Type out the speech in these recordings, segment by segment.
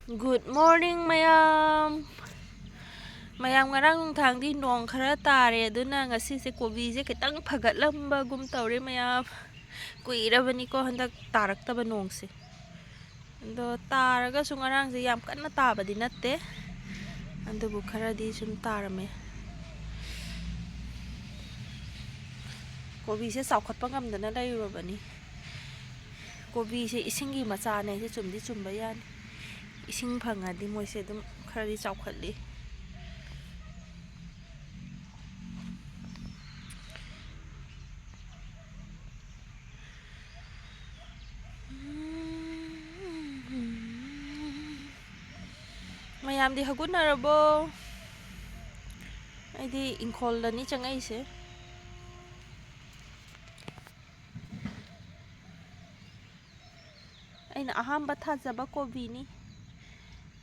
Good morning mayam ngarang nungthangdi nong khara tare aduna ngasise kobise khitang phagatlambagum tawre mayam kuirabani ko handak taraktaba nongse ado taraga su ngarangse yam kanna tabadi natte andubu kharadi sum tarame kobise saukhatpa ngamdana lairubani kobise isingi machane se chumdi chumba yani ising phangadi moise dum kharadi chaukhatli mayamdi hagunarabo aidi ingkholdani changaise aina ahamba thajaba kobini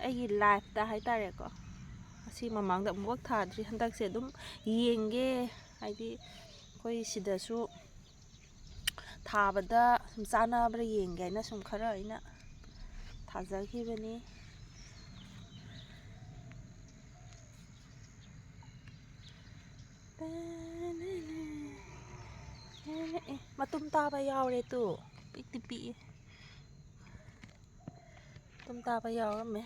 aigi life ta haitareko asi mamangda amuk thadri handakse dum yenge haidi koi sidasu ꯊꯥꯕꯗ ꯁꯨꯝ ꯆꯥꯅꯕ꯭ꯔꯥ ꯌꯦꯡꯒꯦ ꯍꯥꯏꯅ ꯁꯨꯝ ꯈꯔ ꯑꯩꯅ ꯊꯥꯖꯈꯤꯕꯅꯤ ꯃꯇꯨꯝ ꯇꯥꯕ ꯌꯥꯎꯔꯦ ꯇꯨ ꯄꯤꯛꯇꯤ ꯄꯤꯛꯏ ꯃꯇꯨꯝ ꯇꯥꯕ ꯌꯥꯎꯔꯝꯃꯦ